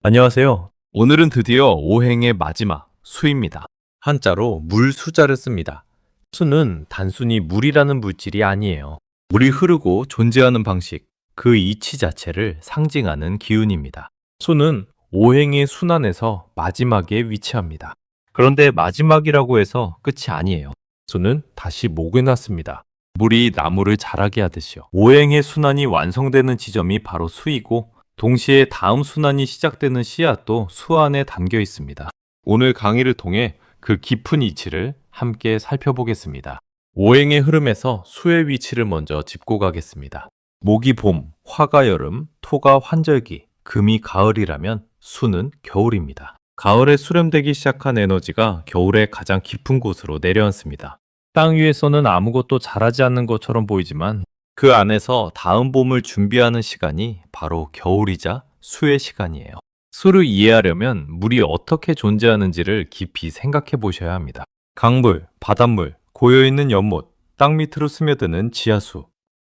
안녕하세요. 오늘은 드디어 오행의 마지막 수입니다. 한자로 물수자를 씁니다. 수는 단순히 물이라는 물질이 아니에요. 물이 흐르고 존재하는 방식, 그 이치 자체를 상징하는 기운입니다. 수는 오행의 순환에서 마지막에 위치합니다. 그런데 마지막이라고 해서 끝이 아니에요. 수는 다시 목에 놨습니다. 물이 나무를 자라게 하듯이요. 오행의 순환이 완성되는 지점이 바로 수이고, 동시에 다음 순환이 시작되는 씨앗도 수 안에 담겨 있습니다. 오늘 강의를 통해 그 깊은 이치를 함께 살펴보겠습니다. 오행의 흐름에서 수의 위치를 먼저 짚고 가겠습니다. 목이 봄, 화가 여름, 토가 환절기, 금이 가을이라면 수는 겨울입니다. 가을에 수렴되기 시작한 에너지가 겨울에 가장 깊은 곳으로 내려앉습니다. 땅 위에서는 아무것도 자라지 않는 것처럼 보이지만 그 안에서 다음 봄을 준비하는 시간이 바로 겨울이자 수의 시간이에요. 수를 이해하려면 물이 어떻게 존재하는지를 깊이 생각해 보셔야 합니다. 강물, 바닷물, 고여있는 연못, 땅 밑으로 스며드는 지하수.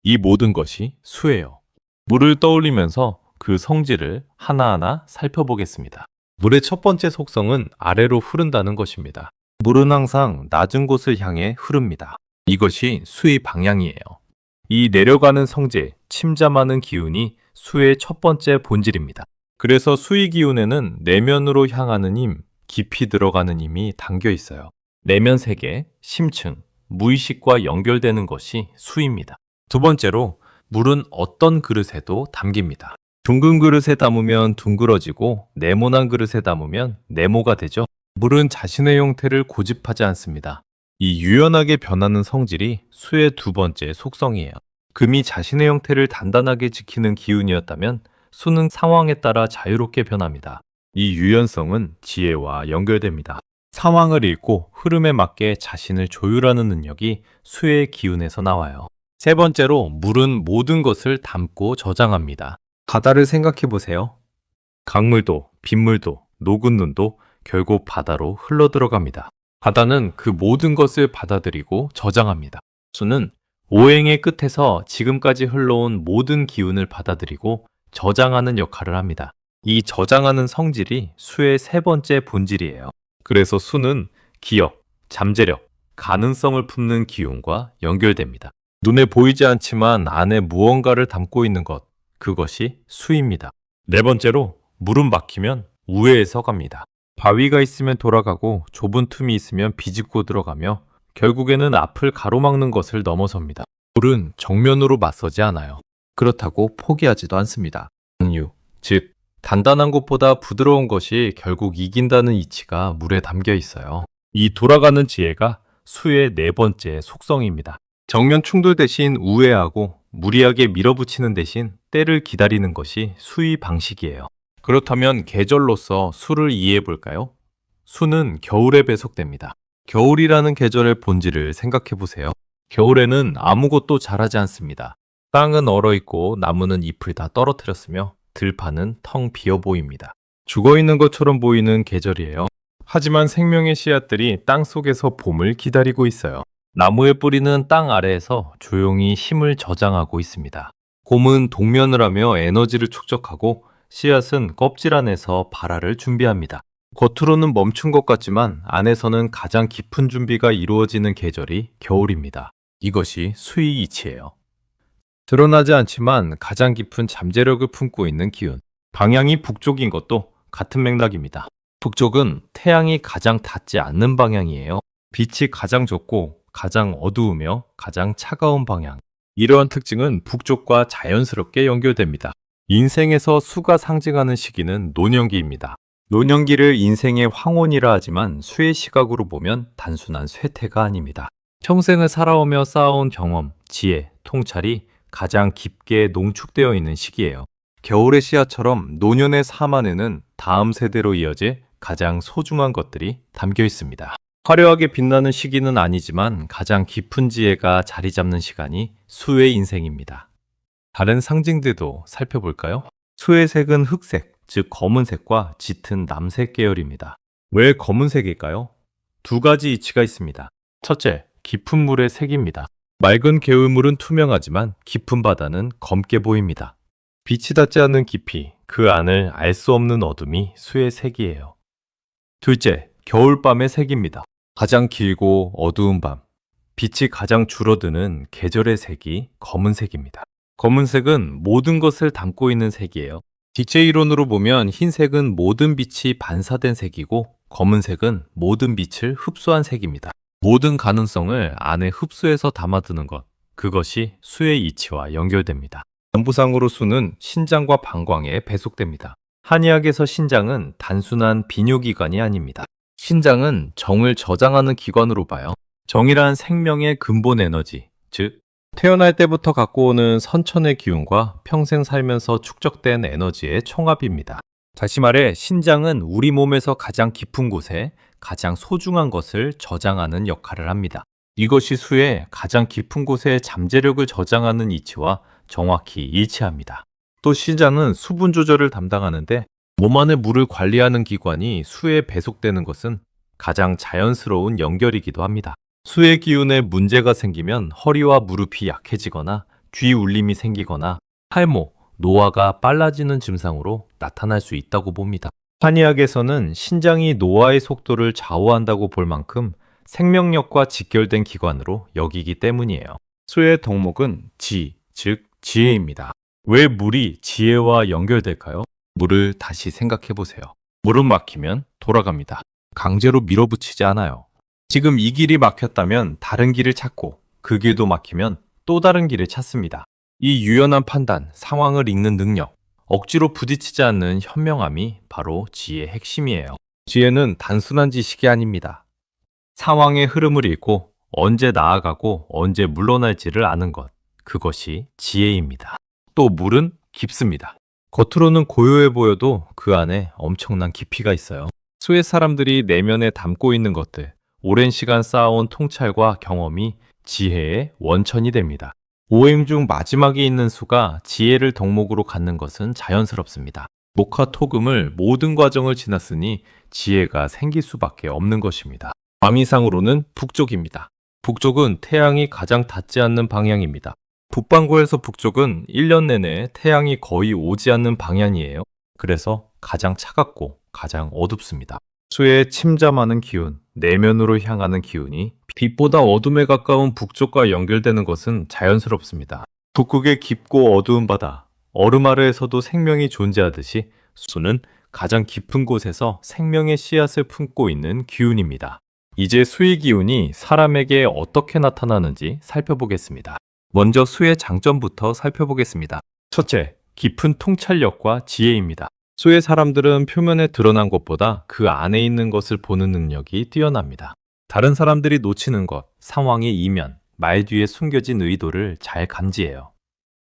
이 모든 것이 수예요. 물을 떠올리면서 그 성질을 하나하나 살펴보겠습니다. 물의 첫 번째 속성은 아래로 흐른다는 것입니다. 물은 항상 낮은 곳을 향해 흐릅니다. 이것이 수의 방향이에요. 이 내려가는 성질, 침잠하는 기운이 수의 첫 번째 본질입니다. 그래서 수의 기운에는 내면으로 향하는 힘, 깊이 들어가는 힘이 담겨 있어요. 내면 세계, 심층, 무의식과 연결되는 것이 수입니다. 두 번째로, 물은 어떤 그릇에도 담깁니다. 둥근 그릇에 담으면 둥그러지고 네모난 그릇에 담으면 네모가 되죠. 물은 자신의 형태를 고집하지 않습니다. 이 유연하게 변하는 성질이 수의 두 번째 속성이에요. 금이 자신의 형태를 단단하게 지키는 기운이었다면 수는 상황에 따라 자유롭게 변합니다. 이 유연성은 지혜와 연결됩니다. 상황을 읽고 흐름에 맞게 자신을 조율하는 능력이 수의 기운에서 나와요. 세 번째로, 물은 모든 것을 담고 저장합니다. 바다를 생각해 보세요. 강물도, 빗물도, 녹은 눈도 결국 바다로 흘러들어갑니다. 바다는 그 모든 것을 받아들이고 저장합니다. 수는 오행의 끝에서 지금까지 흘러온 모든 기운을 받아들이고 저장하는 역할을 합니다. 이 저장하는 성질이 수의 세 번째 본질이에요. 그래서 수는 기억, 잠재력, 가능성을 품는 기운과 연결됩니다. 눈에 보이지 않지만 안에 무언가를 담고 있는 것, 그것이 수입니다. 네 번째로, 물은 막히면 우회해서 갑니다. 바위가 있으면 돌아가고 좁은 틈이 있으면 비집고 들어가며 결국에는 앞을 가로막는 것을 넘어섭니다. 물은 정면으로 맞서지 않아요. 그렇다고 포기하지도 않습니다. 당류, 즉 단단한 것보다 부드러운 것이 결국 이긴다는 이치가 물에 담겨 있어요. 이 돌아가는 지혜가 수의 네 번째 속성입니다. 정면 충돌 대신 우회하고 무리하게 밀어붙이는 대신 때를 기다리는 것이 수의 방식이에요. 그렇다면 계절로서 수를 이해해 볼까요? 수는 겨울에 배속됩니다. 겨울이라는 계절의 본질을 생각해 보세요. 겨울에는 아무것도 자라지 않습니다. 땅은 얼어있고 나무는 잎을 다 떨어뜨렸으며 들판은 텅 비어 보입니다. 죽어있는 것처럼 보이는 계절이에요. 하지만 생명의 씨앗들이 땅 속에서 봄을 기다리고 있어요. 나무의 뿌리는 땅 아래에서 조용히 힘을 저장하고 있습니다. 곰은 동면을 하며 에너지를 축적하고 씨앗은 껍질 안에서 발화를 준비합니다. 겉으로는 멈춘 것 같지만 안에서는 가장 깊은 준비가 이루어지는 계절이 겨울입니다. 이것이 수의 이치예요. 드러나지 않지만 가장 깊은 잠재력을 품고 있는 기운. 방향이 북쪽인 것도 같은 맥락입니다. 북쪽은 태양이 가장 닿지 않는 방향이에요. 빛이 가장 좁고 가장 어두우며 가장 차가운 방향. 이러한 특징은 북쪽과 자연스럽게 연결됩니다. 인생에서 수가 상징하는 시기는 노년기입니다. 노년기를 인생의 황혼이라 하지만 수의 시각으로 보면 단순한 쇠퇴가 아닙니다. 평생을 살아오며 쌓아온 경험, 지혜, 통찰이 가장 깊게 농축되어 있는 시기예요. 겨울의 씨앗처럼 노년의 삶 안에는 다음 세대로 이어질 가장 소중한 것들이 담겨 있습니다. 화려하게 빛나는 시기는 아니지만 가장 깊은 지혜가 자리 잡는 시간이 수의 인생입니다. 다른 상징들도 살펴볼까요? 수의 색은 흑색, 즉 검은색과 짙은 남색 계열입니다. 왜 검은색일까요? 두 가지 이치가 있습니다. 첫째, 깊은 물의 색입니다. 맑은 개울물은 투명하지만 깊은 바다는 검게 보입니다. 빛이 닿지 않는 깊이, 그 안을 알 수 없는 어둠이 수의 색이에요. 둘째, 겨울밤의 색입니다. 가장 길고 어두운 밤, 빛이 가장 줄어드는 계절의 색이 검은색입니다. 검은색은 모든 것을 담고 있는 색이에요. DJ 이론으로 보면 흰색은 모든 빛이 반사된 색이고 검은색은 모든 빛을 흡수한 색입니다. 모든 가능성을 안에 흡수해서 담아두는 것, 그것이 수의 이치와 연결됩니다. 연부상으로 수는 신장과 방광에 배속됩니다. 한의학에서 신장은 단순한 비뇨기관이 아닙니다. 신장은 정을 저장하는 기관으로 봐요. 정이란 생명의 근본 에너지, 즉 태어날 때부터 갖고 오는 선천의 기운과 평생 살면서 축적된 에너지의 총합입니다. 다시 말해 신장은 우리 몸에서 가장 깊은 곳에 가장 소중한 것을 저장하는 역할을 합니다. 이것이 수의 가장 깊은 곳에 잠재력을 저장하는 이치와 정확히 일치합니다. 또 신장은 수분 조절을 담당하는데 몸 안의 물을 관리하는 기관이 수에 배속되는 것은 가장 자연스러운 연결이기도 합니다. 수의 기운에 문제가 생기면 허리와 무릎이 약해지거나 귀 울림이 생기거나 탈모, 노화가 빨라지는 증상으로 나타날 수 있다고 봅니다. 한의학에서는 신장이 노화의 속도를 좌우한다고 볼 만큼 생명력과 직결된 기관으로 여기기 때문이에요. 수의 덕목은 지, 즉 지혜입니다. 왜 물이 지혜와 연결될까요? 물을 다시 생각해 보세요. 물은 막히면 돌아갑니다. 강제로 밀어붙이지 않아요. 지금 이 길이 막혔다면 다른 길을 찾고 그 길도 막히면 또 다른 길을 찾습니다. 이 유연한 판단, 상황을 읽는 능력, 억지로 부딪히지 않는 현명함이 바로 지혜의 핵심이에요. 지혜는 단순한 지식이 아닙니다. 상황의 흐름을 읽고 언제 나아가고 언제 물러날지를 아는 것, 그것이 지혜입니다. 또 물은 깊습니다. 겉으로는 고요해 보여도 그 안에 엄청난 깊이가 있어요. 수의 사람들이 내면에 담고 있는 것들, 오랜 시간 쌓아온 통찰과 경험이 지혜의 원천이 됩니다. 오행 중 마지막에 있는 수가 지혜를 덕목으로 갖는 것은 자연스럽습니다. 목화 토금을 모든 과정을 지났으니 지혜가 생길 수밖에 없는 것입니다. 밤이상으로는 북쪽입니다. 북쪽은 태양이 가장 닿지 않는 방향입니다. 북반구에서 북쪽은 1년 내내 태양이 거의 오지 않는 방향이에요. 그래서 가장 차갑고 가장 어둡습니다. 수의 침잠하는 기운, 내면으로 향하는 기운이 빛보다 어둠에 가까운 북쪽과 연결되는 것은 자연스럽습니다. 북극의 깊고 어두운 바다, 얼음 아래에서도 생명이 존재하듯이 수는 가장 깊은 곳에서 생명의 씨앗을 품고 있는 기운입니다. 이제 수의 기운이 사람에게 어떻게 나타나는지 살펴보겠습니다. 먼저 수의 장점부터 살펴보겠습니다. 첫째, 깊은 통찰력과 지혜입니다. 수의 사람들은 표면에 드러난 것보다 그 안에 있는 것을 보는 능력이 뛰어납니다. 다른 사람들이 놓치는 것, 상황의 이면, 말 뒤에 숨겨진 의도를 잘 감지해요.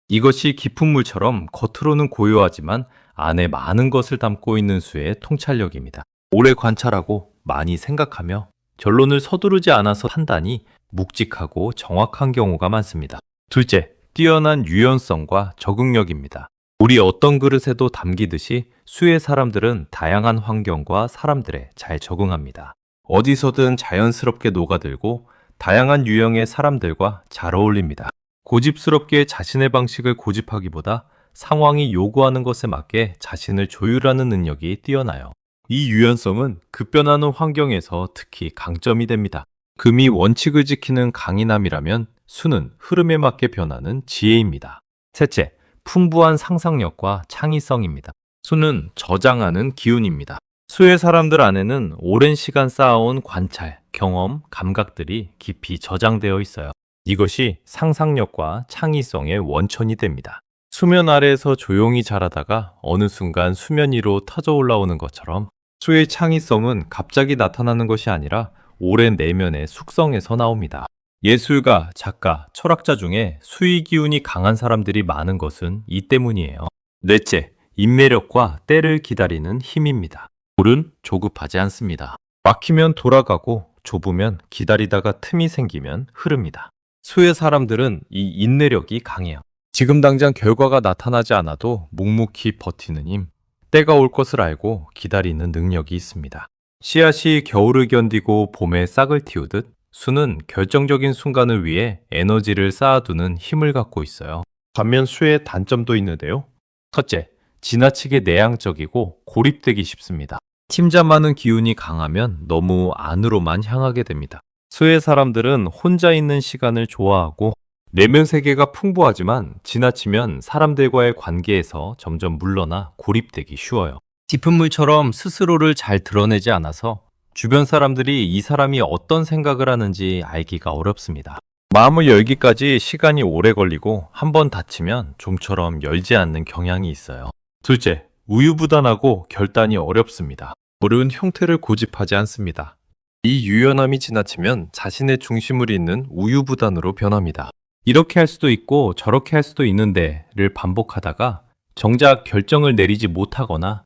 이것이 깊은 물처럼 겉으로는 고요하지만 안에 많은 것을 담고 있는 수의 통찰력입니다. 오래 관찰하고 많이 생각하며 결론을 서두르지 않아서 판단이 묵직하고 정확한 경우가 많습니다. 둘째, 뛰어난 유연성과 적응력입니다. 우리 어떤 그릇에도 담기듯이 수의 사람들은 다양한 환경과 사람들에 잘 적응합니다. 어디서든 자연스럽게 녹아들고 다양한 유형의 사람들과 잘 어울립니다. 고집스럽게 자신의 방식을 고집하기보다 상황이 요구하는 것에 맞게 자신을 조율하는 능력이 뛰어나요. 이 유연성은 급변하는 환경에서 특히 강점이 됩니다. 금이 원칙을 지키는 강인함이라면 수는 흐름에 맞게 변하는 지혜입니다. 셋째, 풍부한 상상력과 창의성입니다. 수는 저장하는 기운입니다. 수의 사람들 안에는 오랜 시간 쌓아온 관찰, 경험, 감각들이 깊이 저장되어 있어요. 이것이 상상력과 창의성의 원천이 됩니다. 수면 아래에서 조용히 자라다가 어느 순간 수면 위로 터져 올라오는 것처럼 수의 창의성은 갑자기 나타나는 것이 아니라 오랜 내면의 숙성에서 나옵니다. 예술가, 작가, 철학자 중에 수의 기운이 강한 사람들이 많은 것은 이 때문이에요. 넷째, 인매력과 때를 기다리는 힘입니다. 물은 조급하지 않습니다. 막히면 돌아가고 좁으면 기다리다가 틈이 생기면 흐릅니다. 수의 사람들은 이 인내력이 강해요. 지금 당장 결과가 나타나지 않아도 묵묵히 버티는 힘, 때가 올 것을 알고 기다리는 능력이 있습니다. 씨앗이 겨울을 견디고 봄에 싹을 틔우듯 수는 결정적인 순간을 위해 에너지를 쌓아두는 힘을 갖고 있어요. 반면 수의 단점도 있는데요. 첫째, 지나치게 내향적이고 고립되기 쉽습니다. 팀자 많은 기운이 강하면 너무 안으로만 향하게 됩니다. 수의 사람들은 혼자 있는 시간을 좋아하고 내면 세계가 풍부하지만 지나치면 사람들과의 관계에서 점점 물러나 고립되기 쉬워요. 깊은 물처럼 스스로를 잘 드러내지 않아서 주변 사람들이 이 사람이 어떤 생각을 하는지 알기가 어렵습니다. 마음을 열기까지 시간이 오래 걸리고 한번 닫히면 좀처럼 열지 않는 경향이 있어요. 둘째, 우유부단하고 결단이 어렵습니다. 물은 형태를 고집하지 않습니다. 이 유연함이 지나치면 자신의 중심을 잇는 우유부단으로 변합니다. 이렇게 할 수도 있고 저렇게 할 수도 있는데를 반복하다가 정작 결정을 내리지 못하거나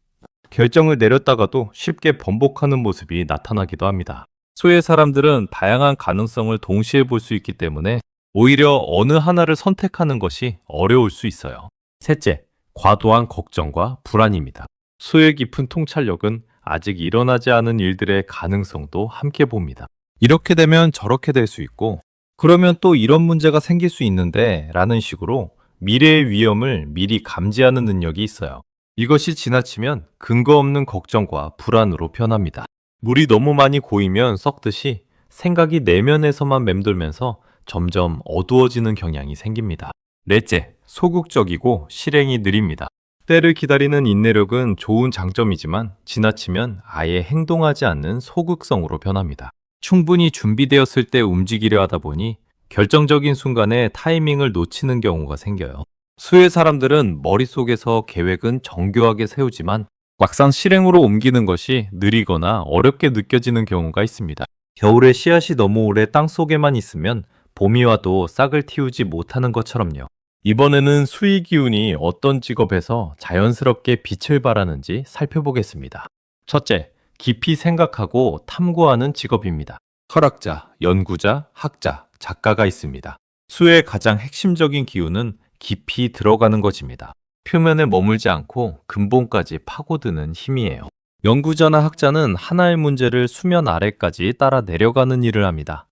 결정을 내렸다가도 쉽게 번복하는 모습이 나타나기도 합니다. 소의 사람들은 다양한 가능성을 동시에 볼 수 있기 때문에 오히려 어느 하나를 선택하는 것이 어려울 수 있어요. 셋째, 과도한 걱정과 불안입니다. 소의 깊은 통찰력은 아직 일어나지 않은 일들의 가능성도 함께 봅니다. 이렇게 되면 저렇게 될 수 있고 그러면 또 이런 문제가 생길 수 있는데 라는 식으로 미래의 위험을 미리 감지하는 능력이 있어요. 이것이 지나치면 근거 없는 걱정과 불안으로 변합니다. 물이 너무 많이 고이면 썩듯이 생각이 내면에서만 맴돌면서 점점 어두워지는 경향이 생깁니다. 넷째, 소극적이고 실행이 느립니다. 때를 기다리는 인내력은 좋은 장점이지만 지나치면 아예 행동하지 않는 소극성으로 변합니다. 충분히 준비되었을 때 움직이려 하다 보니 결정적인 순간에 타이밍을 놓치는 경우가 생겨요. 수의 사람들은 머릿속에서 계획은 정교하게 세우지만 막상 실행으로 옮기는 것이 느리거나 어렵게 느껴지는 경우가 있습니다. 겨울에 씨앗이 너무 오래 땅속에만 있으면 봄이 와도 싹을 틔우지 못하는 것처럼요. 이번에는 수의 기운이 어떤 직업에서 자연스럽게 빛을 발하는지 살펴보겠습니다. 첫째, 깊이 생각하고 탐구하는 직업입니다. 철학자, 연구자, 학자, 작가가 있습니다. 수의 가장 핵심적인 기운은 깊이 들어가는 것입니다. 표면에 머물지 않고 근본까지 파고드는 힘이에요. 연구자나 학자는 하나의 문제를 수면 아래까지 따라 내려가는 일을 합니다.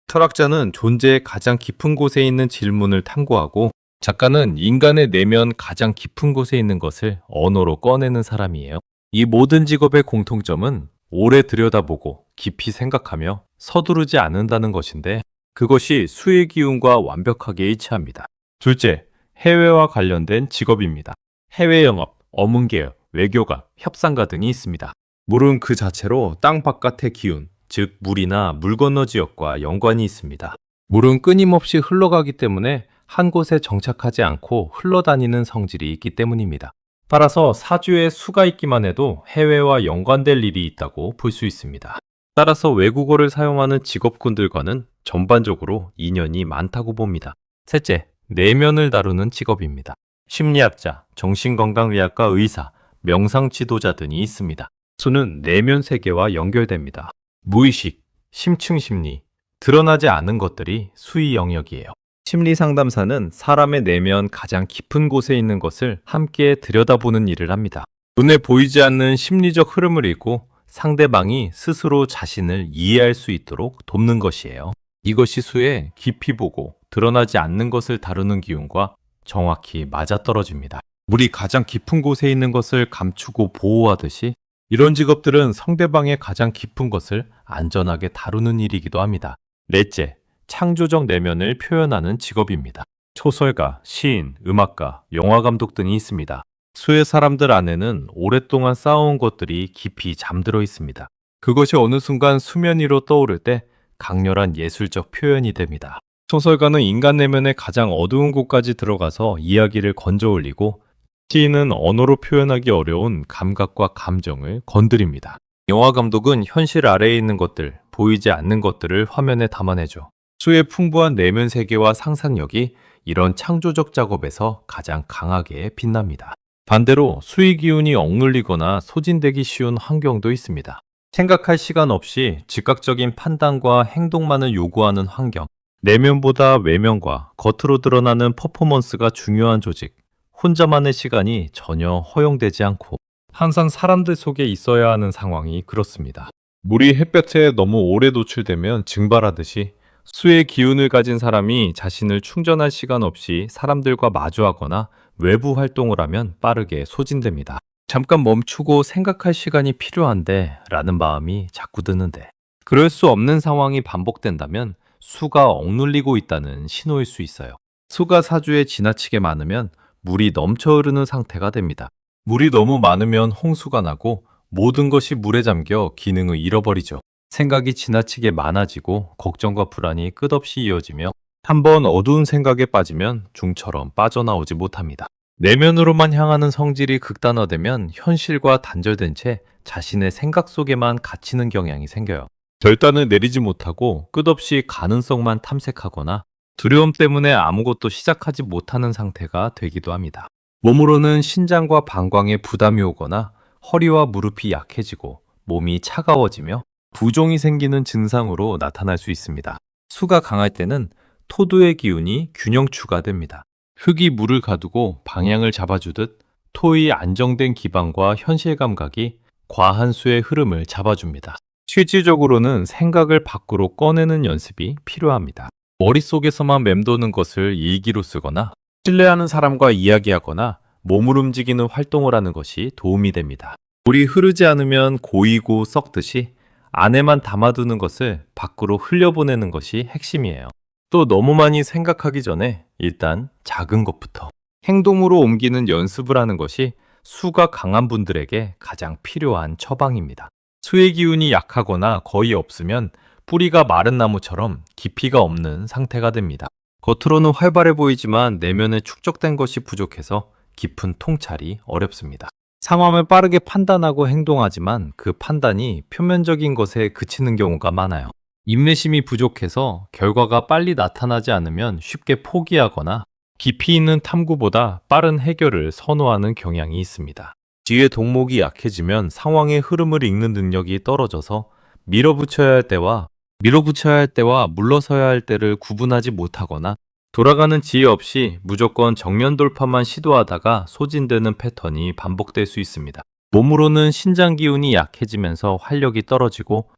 철학자는 존재의 가장 깊은 곳에 있는 질문을 탐구하고 작가는 인간의 내면 가장 깊은 곳에 있는 것을 언어로 꺼내는 사람이에요. 이 모든 직업의 공통점은 오래 들여다보고 깊이 생각하며 서두르지 않는다는 것인데 그것이 수의 기운과 완벽하게 일치합니다. 둘째, 해외와 관련된 직업입니다. 해외 영업, 어문계열, 외교가, 협상가 등이 있습니다. 물은 그 자체로 땅 바깥의 기운, 즉 물이나 물 건너 지역과 연관이 있습니다. 물은 끊임없이 흘러가기 때문에 한 곳에 정착하지 않고 흘러다니는 성질이 있기 때문입니다. 따라서 사주에 수가 있기만 해도 해외와 연관될 일이 있다고 볼 수 있습니다. 따라서 외국어를 사용하는 직업군들과는 전반적으로 인연이 많다고 봅니다. 셋째, 내면을 다루는 직업입니다. 심리학자, 정신건강의학과 의사, 명상지도자 등이 있습니다. 수는 내면 세계와 연결됩니다. 무의식, 심층심리, 드러나지 않은 것들이 수의 영역이에요. 심리상담사는 사람의 내면 가장 깊은 곳에 있는 것을 함께 들여다보는 일을 합니다. 눈에 보이지 않는 심리적 흐름을 읽고 상대방이 스스로 자신을 이해할 수 있도록 돕는 것이에요. 이것이 수의 깊이 보고 드러나지 않는 것을 다루는 기운과 정확히 맞아떨어집니다. 물이 가장 깊은 곳에 있는 것을 감추고 보호하듯이 이런 직업들은 상대방의 가장 깊은 것을 안전하게 다루는 일이기도 합니다. 넷째, 창조적 내면을 표현하는 직업입니다. 소설가, 시인, 음악가, 영화감독 등이 있습니다. 수의 사람들 안에는 오랫동안 쌓아온 것들이 깊이 잠들어 있습니다. 그것이 어느 순간 수면 위로 떠오를 때 강렬한 예술적 표현이 됩니다. 소설가는 인간 내면의 가장 어두운 곳까지 들어가서 이야기를 건져 올리고 시인은 언어로 표현하기 어려운 감각과 감정을 건드립니다. 영화감독은 현실 아래에 있는 것들, 보이지 않는 것들을 화면에 담아내죠. 수의 풍부한 내면 세계와 상상력이 이런 창조적 작업에서 가장 강하게 빛납니다. 반대로 수의 기운이 억눌리거나 소진되기 쉬운 환경도 있습니다. 생각할 시간 없이 즉각적인 판단과 행동만을 요구하는 환경, 내면보다 외면과 겉으로 드러나는 퍼포먼스가 중요한 조직, 혼자만의 시간이 전혀 허용되지 않고 항상 사람들 속에 있어야 하는 상황이 그렇습니다. 물이 햇볕에 너무 오래 노출되면 증발하듯이 수의 기운을 가진 사람이 자신을 충전할 시간 없이 사람들과 마주하거나 외부 활동을 하면 빠르게 소진됩니다. 잠깐 멈추고 생각할 시간이 필요한데 라는 마음이 자꾸 드는데, 그럴 수 없는 상황이 반복된다면 수가 억눌리고 있다는 신호일 수 있어요. 수가 사주에 지나치게 많으면 물이 넘쳐 흐르는 상태가 됩니다. 물이 너무 많으면 홍수가 나고 모든 것이 물에 잠겨 기능을 잃어버리죠. 생각이 지나치게 많아지고 걱정과 불안이 끝없이 이어지며, 한번 어두운 생각에 빠지면 중처럼 빠져나오지 못합니다. 내면으로만 향하는 성질이 극단화되면 현실과 단절된 채 자신의 생각 속에만 갇히는 경향이 생겨요. 결단을 내리지 못하고 끝없이 가능성만 탐색하거나 두려움 때문에 아무것도 시작하지 못하는 상태가 되기도 합니다. 몸으로는 신장과 방광에 부담이 오거나 허리와 무릎이 약해지고 몸이 차가워지며 부종이 생기는 증상으로 나타날 수 있습니다. 수가 강할 때는 토두의 기운이 균형추가 됩니다. 흙이 물을 가두고 방향을 잡아주듯 토의 안정된 기반과 현실 감각이 과한 수의 흐름을 잡아줍니다. 실질적으로는 생각을 밖으로 꺼내는 연습이 필요합니다. 머릿속에서만 맴도는 것을 일기로 쓰거나 신뢰하는 사람과 이야기하거나 몸을 움직이는 활동을 하는 것이 도움이 됩니다. 물이 흐르지 않으면 고이고 썩듯이 안에만 담아두는 것을 밖으로 흘려보내는 것이 핵심이에요. 또 너무 많이 생각하기 전에 일단 작은 것부터 행동으로 옮기는 연습을 하는 것이 수가 강한 분들에게 가장 필요한 처방입니다. 수의 기운이 약하거나 거의 없으면 뿌리가 마른 나무처럼 깊이가 없는 상태가 됩니다. 겉으로는 활발해 보이지만 내면에 축적된 것이 부족해서 깊은 통찰이 어렵습니다. 상황을 빠르게 판단하고 행동하지만 그 판단이 표면적인 것에 그치는 경우가 많아요. 인내심이 부족해서 결과가 빨리 나타나지 않으면 쉽게 포기하거나 깊이 있는 탐구보다 빠른 해결을 선호하는 경향이 있습니다. 뒤에 동목이 약해지면 상황의 흐름을 읽는 능력이 떨어져서 밀어붙여야 할 때와 물러서야 할 때를 구분하지 못하거나 돌아가는 지혜 없이 무조건 정면 돌파만 시도하다가 소진되는 패턴이 반복될 수 있습니다. 몸으로는 신장 기운이 약해지면서 활력이 떨어지고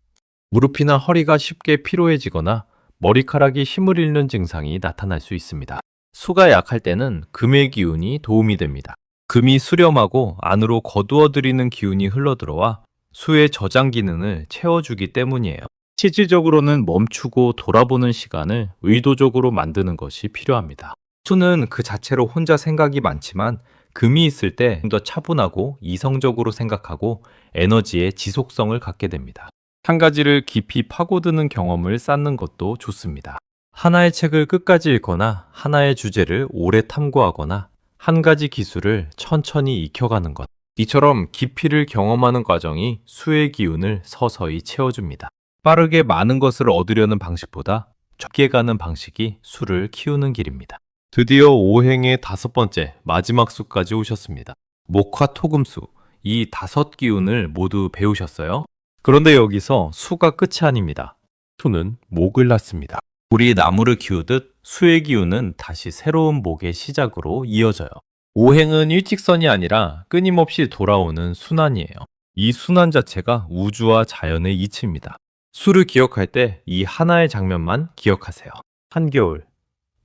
무릎이나 허리가 쉽게 피로해지거나 머리카락이 힘을 잃는 증상이 나타날 수 있습니다. 수가 약할 때는 금의 기운이 도움이 됩니다. 금이 수렴하고 안으로 거두어들이는 기운이 흘러들어와 수의 저장 기능을 채워주기 때문이에요. 실질적으로는 멈추고 돌아보는 시간을 의도적으로 만드는 것이 필요합니다. 수는 그 자체로 혼자 생각이 많지만 금이 있을 때 좀 더 차분하고 이성적으로 생각하고 에너지의 지속성을 갖게 됩니다. 한 가지를 깊이 파고드는 경험을 쌓는 것도 좋습니다. 하나의 책을 끝까지 읽거나 하나의 주제를 오래 탐구하거나 한 가지 기술을 천천히 익혀가는 것. 이처럼 깊이를 경험하는 과정이 수의 기운을 서서히 채워줍니다. 빠르게 많은 것을 얻으려는 방식보다 적게 가는 방식이 수를 키우는 길입니다. 드디어 오행의 5번째 마지막 수까지 오셨습니다. 목화 토금수, 이 5 기운을 모두 배우셨어요? 그런데 여기서 수가 끝이 아닙니다. 수는 목을 낳습니다. 우리 나무를 키우듯 수의 기운은 다시 새로운 목의 시작으로 이어져요. 오행은 일직선이 아니라 끊임없이 돌아오는 순환이에요. 이 순환 자체가 우주와 자연의 이치입니다. 수를 기억할 때 이 하나의 장면만 기억하세요. 한겨울,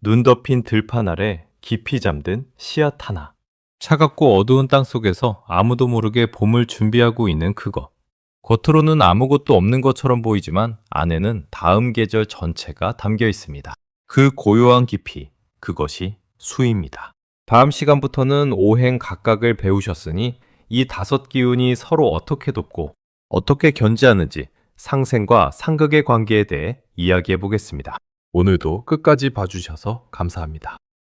눈 덮인 들판 아래 깊이 잠든 씨앗 하나. 차갑고 어두운 땅 속에서 아무도 모르게 봄을 준비하고 있는 그것. 겉으로는 아무것도 없는 것처럼 보이지만 안에는 다음 계절 전체가 담겨 있습니다. 그 고요한 깊이, 그것이 수입니다. 다음 시간부터는 오행 각각을 배우셨으니 이 5 기운이 서로 어떻게 돕고 어떻게 견지하는지 상생과 상극의 관계에 대해 이야기해 보겠습니다. 오늘도 끝까지 봐주셔서 감사합니다.